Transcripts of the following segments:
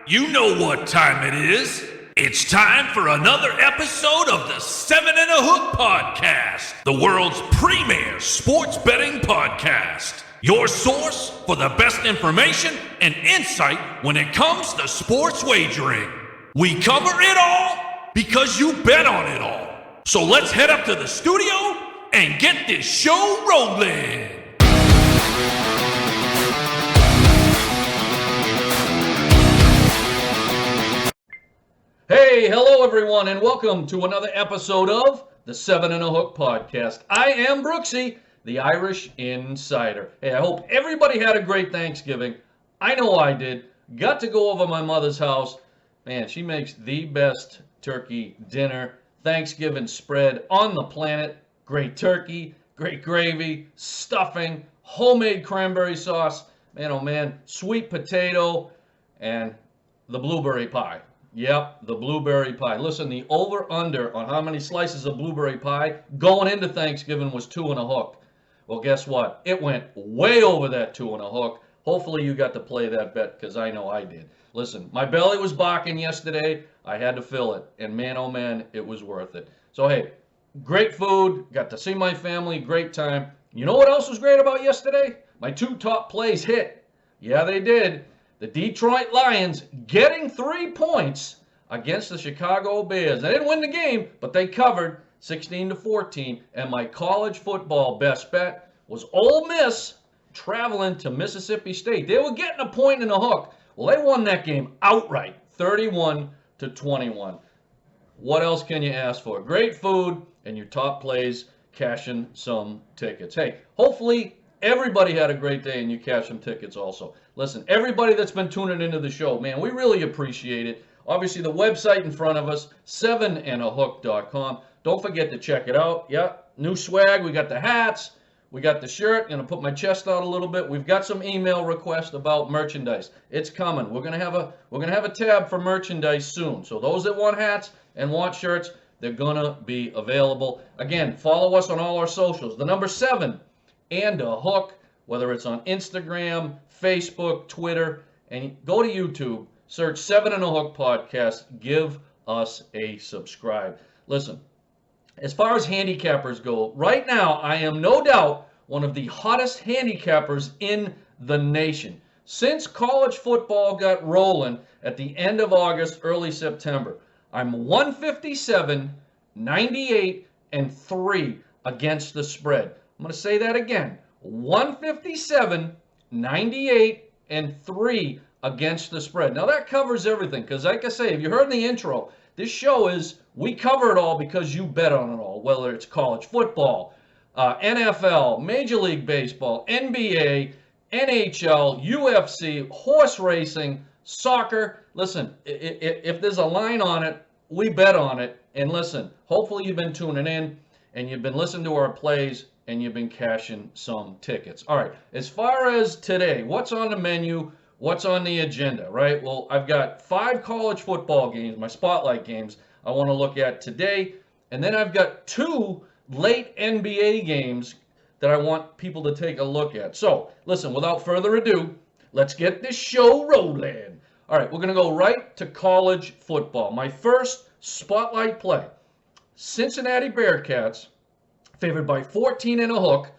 You know what time it is. It's time for another episode of the 7 and a Hook Podcast, the world's premier sports betting podcast. Your source for the best information and insight when it comes to sports wagering. We cover it all because you bet on it all. So let's head up to the studio and get this show rolling. Hey, hello everyone, and welcome to another episode of the 7 and a Hook Podcast. I am Brooksie, the Irish Insider. Hey, I hope everybody had a great Thanksgiving. I know I did. Got to go over my mother's house. Man, she makes the best turkey dinner, Thanksgiving spread on the planet. Great turkey, great gravy, stuffing, homemade cranberry sauce, man oh man, sweet potato, and the blueberry pie. Yep, the blueberry pie. Listen, the over-under on how many slices of blueberry pie going into Thanksgiving was 2 and a hook. Well, guess what? It went way over that 2 and a hook. Hopefully you got to play that bet because I know I did. Listen, my belly was barking yesterday. I had to fill it. And man, oh man, it was worth it. So, hey, great food. Got to see my family. Great time. You know what else was great about yesterday? My 2 top plays hit. Yeah, they did. The Detroit Lions getting 3 points against the Chicago Bears. They didn't win the game, but they covered 16-14. And my college football best bet was Ole Miss traveling to Mississippi State. They were getting a point and a hook. Well, they won that game outright, 31-21. What else can you ask for? Great food and your top plays cashing some tickets. Hey, hopefully everybody had a great day and you cash some tickets also. Listen, everybody that's been tuning into the show, man, we really appreciate it. Obviously, the website in front of us, 7andahook.com. Don't forget to check it out. Yeah, new swag. We got the hats. We got the shirt. Going to put my chest out a little bit. We've got some email requests about merchandise. It's coming. We're gonna have a tab for merchandise soon. So those that want hats and want shirts, they're gonna be available. Again, follow us on all our socials. The number 7 and a Hook, whether it's on Instagram, Facebook, Twitter, and go to YouTube, search 7 and a Hook Podcast, give us a subscribe. Listen, as far as handicappers go, right now I am no doubt one of the hottest handicappers in the nation. Since college football got rolling at the end of August, early September, I'm 157, 98, and 3 against the spread. I'm going to say that again. 157, 98, and 3 against the spread. Now that covers everything because like I say, if you heard in the intro, this show is, we cover it all because you bet on it all, whether it's college football, NFL, Major League Baseball, NBA, NHL, UFC, horse racing, soccer. Listen, if there's a line on it, we bet on it. And listen, hopefully you've been tuning in and you've been listening to our plays and you've been cashing some tickets. All right, as far as today, what's on the menu, what's on the agenda, right? Well, I've got 5 college football games, my spotlight games, I want to look at today. And then I've got 2 late NBA games that I want people to take a look at. So, listen, without further ado, let's get this show rolling. All right, we're going to go right to college football. My first spotlight play, Cincinnati Bearcats, favored by 14 and a hook,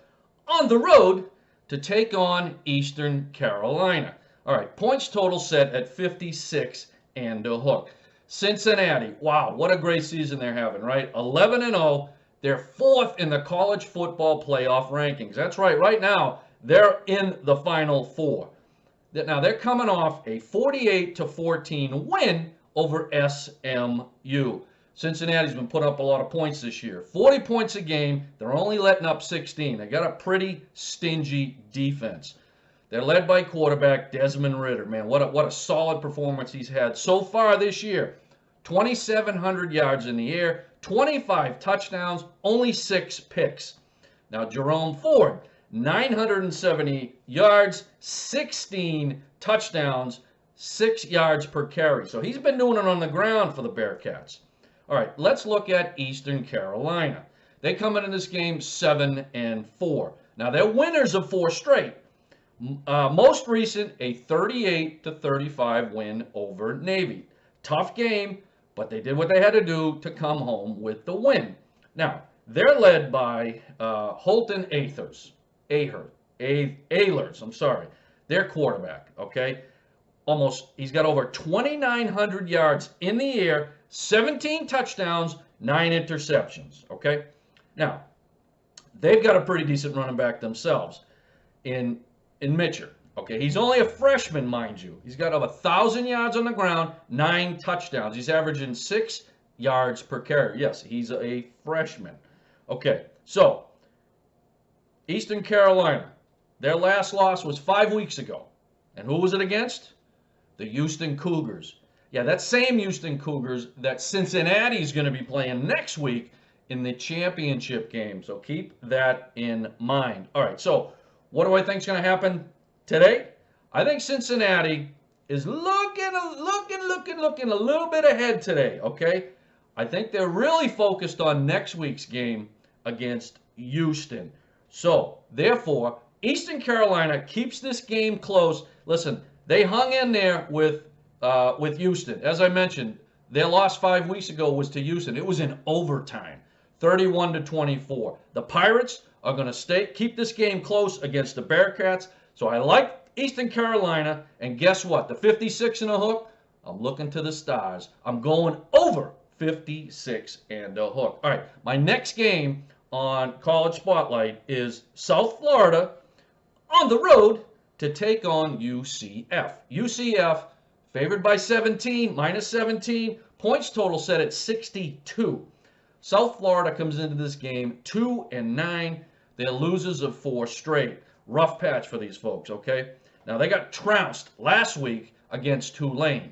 on the road to take on Eastern Carolina. All right, points total set at 56 and a hook. Cincinnati, wow, what a great season they're having, right? 11-0, they're 4th in the college football playoff rankings. That's right, right now, they're in the Final Four. Now, they're coming off a 48-14 win over SMU. Cincinnati's been putting up a lot of points this year. 40 points a game. They're only letting up 16. They got a pretty stingy defense. They're led by quarterback Desmond Ridder. Man, what a solid performance he's had so far this year. 2,700 yards in the air, 25 touchdowns, only 6 picks. Now, Jerome Ford, 970 yards, 16 touchdowns, 6 yards per carry. So he's been doing it on the ground for the Bearcats. All right, let's look at Eastern Carolina. They come into this game 7-4. Now, they're winners of 4 straight. Most recent, a 38-35 win over Navy. Tough game, but they did what they had to do to come home with the win. Now, they're led by Holton Ahlers, their quarterback, okay? He's got over 2,900 yards in the air, 17 touchdowns, 9 interceptions, okay? Now, they've got a pretty decent running back themselves in Mitchell. Okay, he's only a freshman, mind you. He's got over 1,000 yards on the ground, 9 touchdowns. He's averaging 6 yards per carry. Yes, he's a freshman. Okay, so Eastern Carolina, their last loss was 5 weeks ago. And who was it against? The Houston Cougars. Yeah, that same Houston Cougars that Cincinnati is going to be playing next week in the championship game. So keep that in mind. All right, so what do I think is going to happen today? I think Cincinnati is looking a little bit ahead today, okay? I think they're really focused on next week's game against Houston. So, therefore, Eastern Carolina keeps this game close. Listen, they hung in there with Houston. As I mentioned, their loss 5 weeks ago was to Houston. It was in overtime, 31-24. The Pirates are going to keep this game close against the Bearcats. So I like Eastern Carolina, and guess what? The 56 and a hook, I'm looking to the stars. I'm going over 56 and a hook. All right, my next game on College Spotlight is South Florida on the road to take on UCF. UCF favored by 17, minus 17, points total set at 62. South Florida comes into this game 2-9. They're losers of 4 straight. Rough patch for these folks, okay? Now, they got trounced last week against Tulane.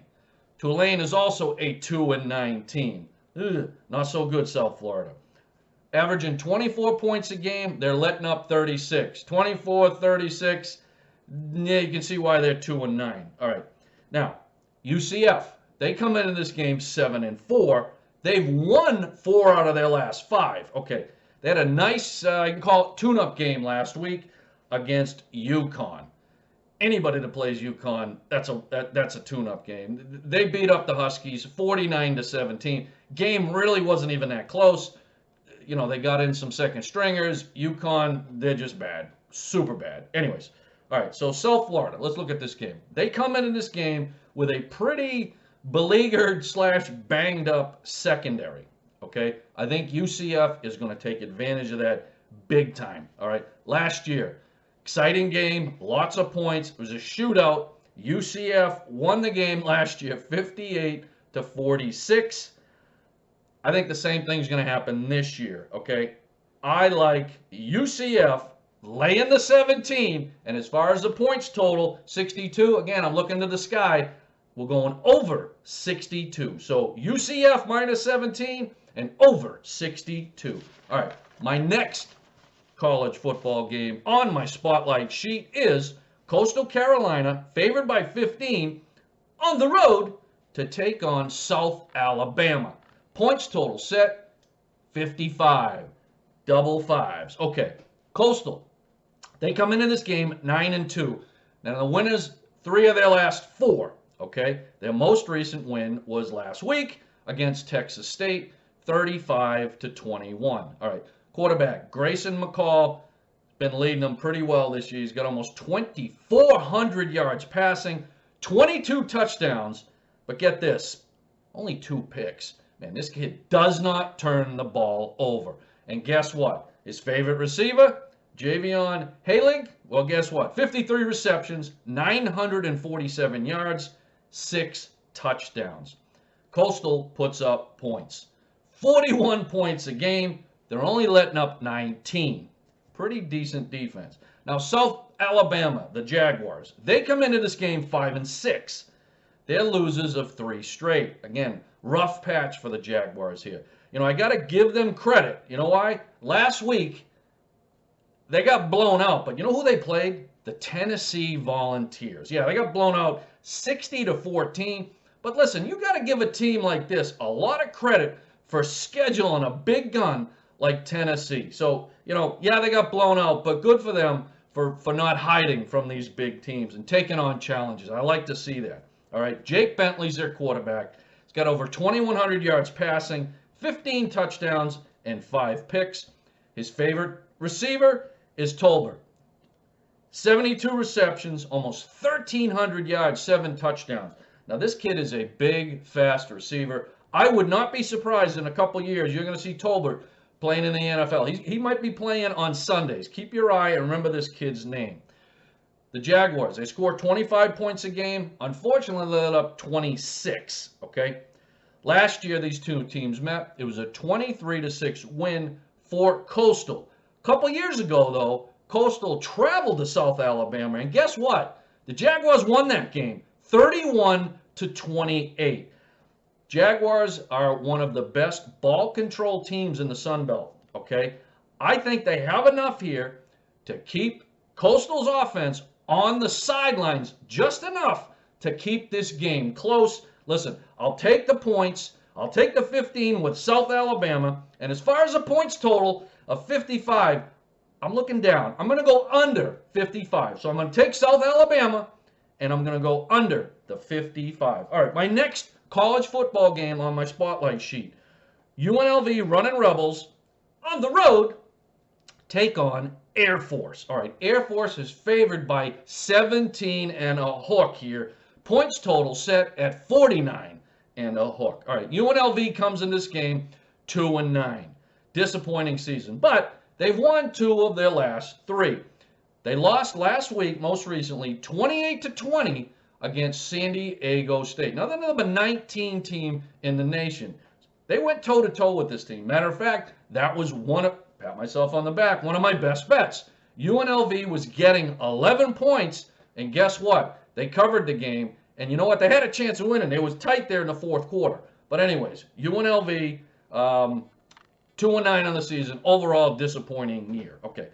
Tulane is also a 2-9 team. Ugh, not so good, South Florida. Averaging 24 points a game, they're letting up 36. 24, 36, yeah, you can see why they're 2-9. All right. Now, UCF, they come into this game 7-4. They've won 4 out of their last 5. Okay. They had a nice, you can call it tune-up game last week against UConn. Anybody that plays UConn, that's a tune-up game. They beat up the Huskies 49-17. Game really wasn't even that close. You know, they got in some second stringers. UConn, they're just bad. Super bad. Anyways, all right, so South Florida, let's look at this game. They come into this game with a pretty beleaguered / banged up secondary. Okay, I think UCF is going to take advantage of that big time. All right, last year, exciting game, lots of points. It was a shootout. UCF won the game last year, 58-46. I think the same thing's going to happen this year. Okay, I like UCF laying the 17, and as far as the points total, 62. Again, I'm looking to the sky. We're going over 62. So UCF minus 17. And over 62. All right, my next college football game on my spotlight sheet is Coastal Carolina, favored by 15, on the road to take on South Alabama. Points total set 55. Double fives. Okay, Coastal, they come into this game 9-2. Now, the winners, 3 of their last 4. Okay, their most recent win was last week against Texas State. 35-21. All right, quarterback Grayson McCall has been leading them pretty well this year. He's got almost 2,400 yards passing, 22 touchdowns, but get this, only 2 picks. Man, this kid does not turn the ball over. And guess what? His favorite receiver, Javion Halig, well, guess what? 53 receptions, 947 yards, 6 touchdowns. Coastal puts up points. 41 points a game. They're only letting up 19. Pretty decent defense. Now, South Alabama, the Jaguars, they come into this game 5-6. They're losers of 3 straight. Again, rough patch for the Jaguars here. You know, I got to give them credit. You know why? Last week, they got blown out. But you know who they played? The Tennessee Volunteers. Yeah, they got blown out 60-14. But listen, you got to give a team like this a lot of credit for scheduling a big gun like Tennessee. So, you know, yeah, they got blown out, but good for them for not hiding from these big teams and taking on challenges. I like to see that. All right, Jake Bentley's their quarterback. He's got over 2,100 yards passing, 15 touchdowns, and 5 picks. His favorite receiver is Tolbert. 72 receptions, almost 1,300 yards, 7 touchdowns. Now, this kid is a big, fast receiver. I would not be surprised in a couple years you're going to see Tolbert playing in the NFL. He might be playing on Sundays. Keep your eye and remember this kid's name. The Jaguars, they score 25 points a game. Unfortunately, they let up 26, okay? Last year, these two teams met. It was a 23-6 win for Coastal. A couple years ago, though, Coastal traveled to South Alabama, and guess what? The Jaguars won that game, 31-28. Jaguars are one of the best ball control teams in the Sun Belt, okay? I think they have enough here to keep Coastal's offense on the sidelines just enough to keep this game close. Listen, I'll take the points. I'll take the 15 with South Alabama. And as far as the points total of 55, I'm looking down. I'm going to go under 55. So I'm going to take South Alabama, and I'm going to go under the 55. All right, my next college football game on my spotlight sheet. UNLV Running Rebels on the road take on Air Force. All right, Air Force is favored by 17 and a hook here. Points total set at 49 and a hook. All right, UNLV comes in this game 2-9. Disappointing season, but they've won 2 of their last 3. They lost last week, most recently, 28-20 against San Diego State. Now, they're number 19 team in the nation. They went toe-to-toe with this team. Matter of fact, that was pat myself on the back, one of my best bets. UNLV was getting 11 points, and guess what? They covered the game, and you know what? They had a chance of winning. It was tight there in the fourth quarter. But anyways, UNLV, 2-9 on the season. Overall, disappointing year. Okay.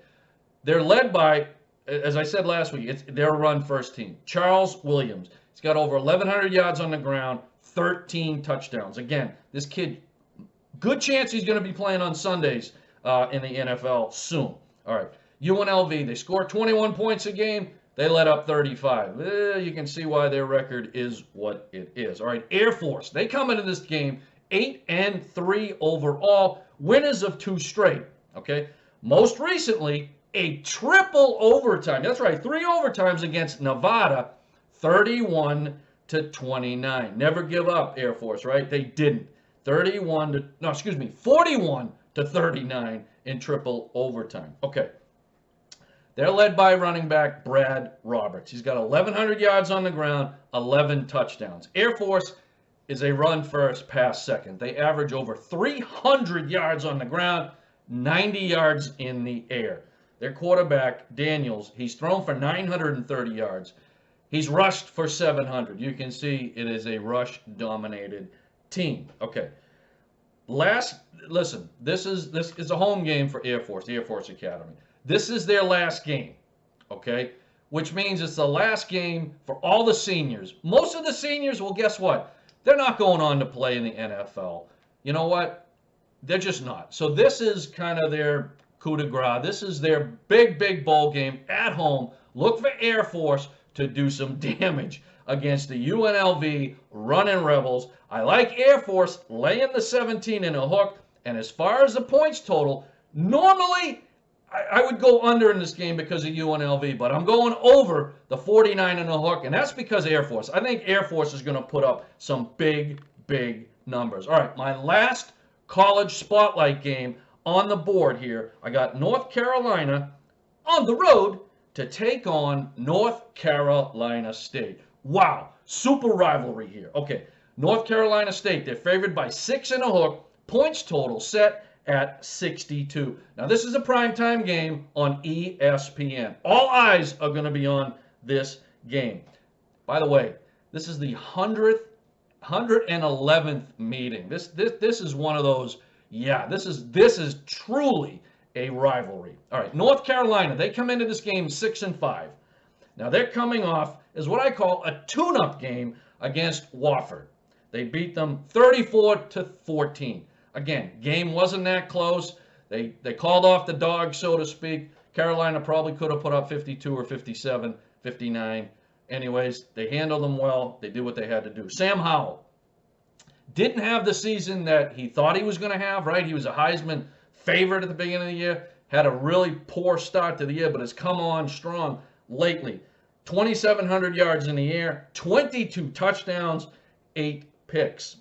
They're led by, as I said last week, it's their run-first team. Charles Williams. He's got over 1,100 yards on the ground, 13 touchdowns. Again, this kid, good chance he's going to be playing on Sundays in the NFL soon. All right. UNLV, they score 21 points a game. They let up 35. You can see why their record is what it is. All right, Air Force, they come into this game 8-3 overall, winners of 2 straight, okay? Most recently, a triple overtime. That's right, 3 overtimes against Nevada, 31-29. Never give up, Air Force, right? They didn't. 41-39 in triple overtime. Okay. They're led by running back Brad Roberts. He's got 1,100 yards on the ground, 11 touchdowns. Air Force is a run first, pass second. They average over 300 yards on the ground, 90 yards in the air. Their quarterback, Daniels, he's thrown for 930 yards. He's rushed for 700. You can see it is a rush-dominated team. Okay. Listen, this is a home game for Air Force, the Air Force Academy. This is their last game, okay? Which means it's the last game for all the seniors. Most of the seniors, well, guess what? They're not going on to play in the NFL. You know what? They're just not. So this is kind of their coup de grace. This is their big bowl game at home. Look for Air Force to do some damage against the UNLV Running Rebels. I like Air Force laying the 17 in a hook. And as far as the points total, normally I would go under in this game because of UNLV, but I'm going over the 49 and a hook, and that's because Air Force. I think Air Force is going to put up some big numbers. All right, my last college spotlight game on the board here. I got North Carolina on the road to take on North Carolina State. Wow, super rivalry here. Okay, North Carolina State, they're favored by 6 and a hook. Points total set at 62. Now, this is a primetime game on ESPN. All eyes are going to be on this game. By the way, this is the 111th meeting. This is one of those, yeah, this is truly a rivalry. All right, North Carolina, they come into this game 6-5. Now, they're coming off is what I call a tune-up game against Wofford. They beat them 34-14. Again, game wasn't that close. They called off the dog, so to speak. Carolina probably could have put up 52 or 57, 59. Anyways, they handled them well. They did what they had to do. Sam Howell didn't have the season that he thought he was going to have, right? He was a Heisman favorite at the beginning of the year. Had a really poor start to the year, but has come on strong lately. 2,700 yards in the air, 22 touchdowns, 8 picks.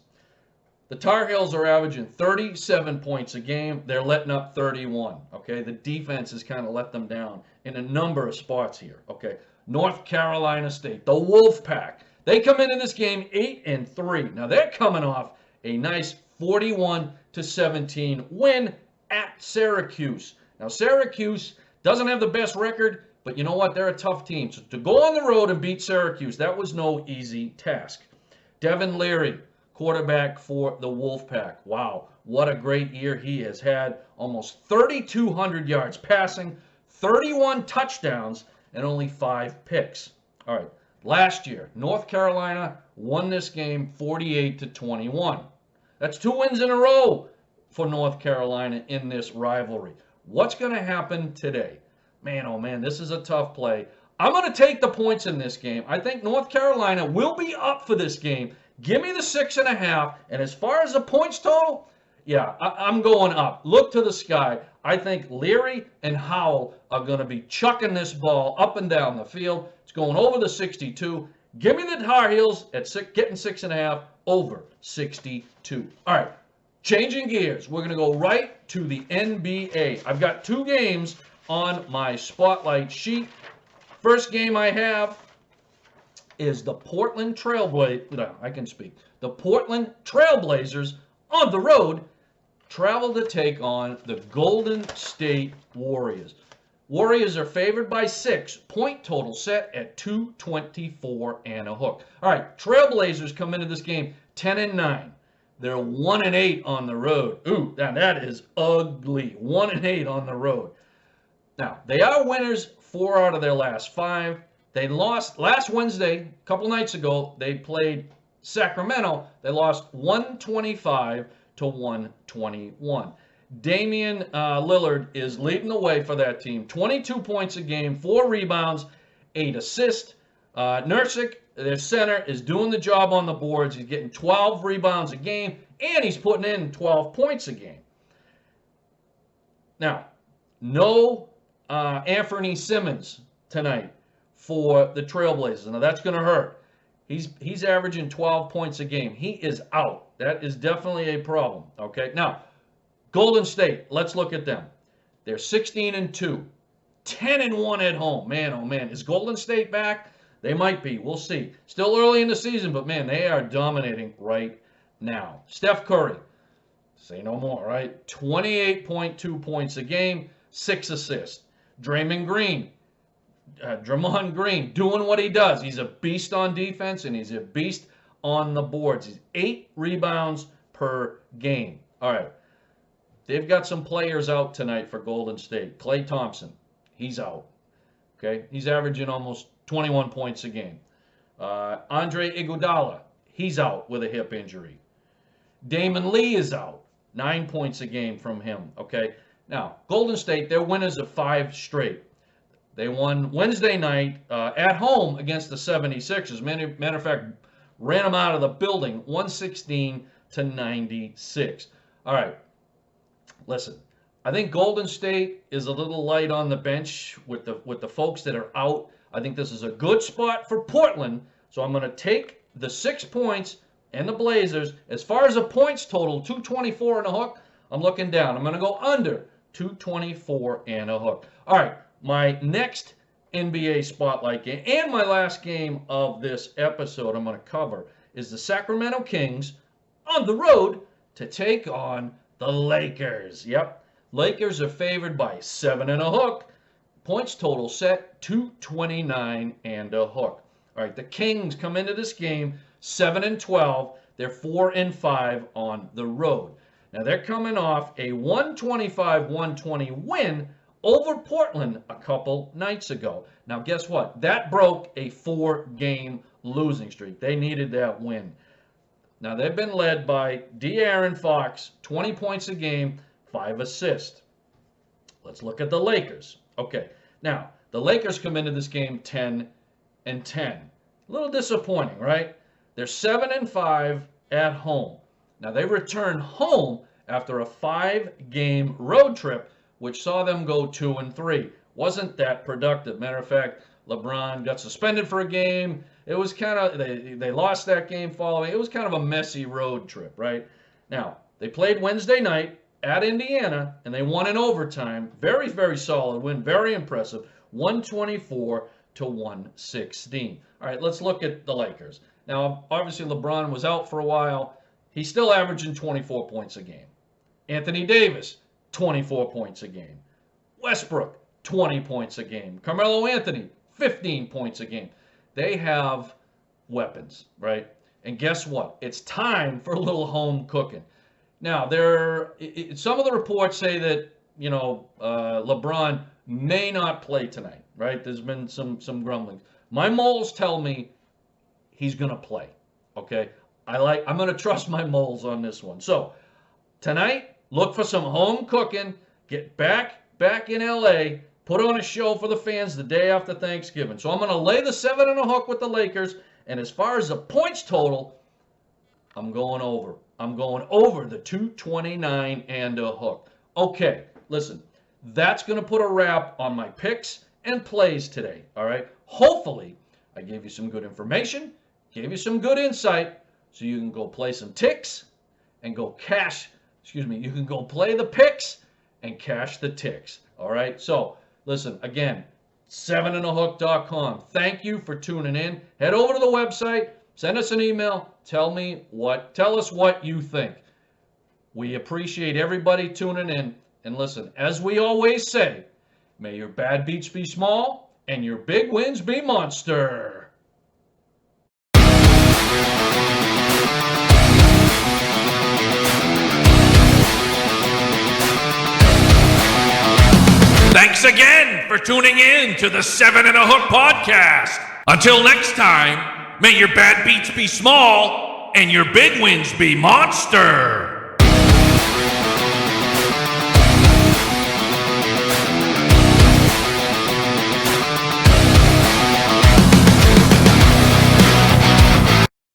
The Tar Heels are averaging 37 points a game. They're letting up 31, okay? The defense has kind of let them down in a number of spots here, okay? North Carolina State, the Wolfpack. They come into this game 8-3. Now, they're coming off a nice 41-17 win at Syracuse. Now, Syracuse doesn't have the best record, but you know what? They're a tough team. So to go on the road and beat Syracuse, that was no easy task. Devin Leary, quarterback for the Wolfpack. Wow, what a great year he has had. Almost 3,200 yards passing, 31 touchdowns, and only 5 picks. All right, last year, North Carolina won this game 48-21. That's 2 wins in a row for North Carolina in this rivalry. What's going to happen today? Man, oh man, this is a tough play. I'm going to take the points in this game. I think North Carolina will be up for this game. Give me the 6.5. And as far as the points total, yeah, I'm going up. Look to the sky. I think Leary and Howell are going to be chucking this ball up and down the field. It's going over the 62. Give me the Tar Heels at getting 6.5 over 62. All right, changing gears. We're going to go right to the NBA. I've got 2 games on my spotlight sheet. First game I have is the Portland Trailblazers. No, I can speak. The Portland Trailblazers on the road travel to take on the Golden State Warriors. Warriors are favored by 6. Point total set at 224 and a hook. All right, Trailblazers come into this game 10-9. They're 1-8 on the road. Ooh, now that is ugly. 1-8 on the road. Now, they are winners 4 out of their last 5. They lost last Wednesday, a couple nights ago, they played Sacramento. They lost 125-121. Damian Lillard is leading the way for that team. 22 points a game, 4 rebounds, 8 assists. Nurkic, their center, is doing the job on the boards. He's getting 12 rebounds a game, and he's putting in 12 points a game. Now, no Anthony Simmons tonight for the Trailblazers. Now, that's going to hurt. He's averaging 12 points a game. He is out. That is definitely a problem, okay? Now, Golden State, let's look at them. They're 16-2, 10-1 at home. Man, oh man, is Golden State back? They might be. We'll see. Still early in the season, but man, they are dominating right now. Steph Curry, say no more, right? 28.2 points a game, 6 assists. Draymond Green, doing what he does. He's a beast on defense, and he's a beast on the boards. He's 8 rebounds per game. All right. They've got some players out tonight for Golden State. Klay Thompson, he's out. Okay, he's averaging almost 21 points a game. Andre Iguodala, he's out with a hip injury. Damon Lee is out. 9 points a game from him. Okay, now Golden State, they're winners of 5 straight. They won Wednesday night at home against the 76ers. Matter of fact, ran them out of the building, 116-96. All right. Listen, I think Golden State is a little light on the bench with the folks that are out. I think this is a good spot for Portland, so I'm going to take the 6 points and the Blazers. As far as the points total, 224 and a hook, I'm looking down. I'm going to go under 224 and a hook. All right, my next NBA Spotlight game and my last game of this episode I'm going to cover is the Sacramento Kings on the road to take on the Lakers. Yep. Lakers are favored by 7 and a hook. Points total set 229 and a hook. All right, the Kings come into this game 7-12. They're 4-5 on the road. Now they're coming off a 125-120 win over Portland a couple nights ago. Now guess what? That broke a 4-game losing streak. They needed that win. Now, they've been led by De'Aaron Fox, 20 points a game, 5 assists. Let's look at the Lakers. Okay, now, the Lakers come into this game 10-10. A little disappointing, right? They're 7-5 at home. Now, they return home after a 5-game road trip, which saw them go 2-3. Wasn't that productive. Matter of fact, LeBron got suspended for a game. It was kind of, they lost that game following. It was kind of a messy road trip, right? Now, they played Wednesday night at Indiana, and they won in overtime. Very, very solid win. Very impressive. 124-116. All right, let's look at the Lakers. Now, obviously, LeBron was out for a while. He's still averaging 24 points a game. Anthony Davis, 24 points a game. Westbrook, 20 points a game. Carmelo Anthony, 15 points a game. They have weapons, right? And guess what? It's time for a little home cooking. Now, some of the reports say that, LeBron may not play tonight, right? There's been some grumblings. My moles tell me he's going to play, okay? I'm going to trust my moles on this one. So, tonight, look for some home cooking. Get back in L.A., put on a show for the fans the day after Thanksgiving. So I'm going to lay the 7.5 with the Lakers. And as far as the points total, I'm going over. I'm going over the 229 and a hook. Okay, listen, that's going to put a wrap on my picks and plays today, all right? Hopefully, I gave you some good information, gave you some good insight, so you can go play some ticks and go you can go play the picks and cash the ticks, all right? So, listen, again, 7andAhook.com. Thank you for tuning in. Head over to the website, send us an email, tell us what you think. We appreciate everybody tuning in. And listen, as we always say, may your bad beats be small and your big wins be monster. Thanks again for tuning in to the 7 and a Hook podcast. Until next time, may your bad beats be small and your big wins be monster.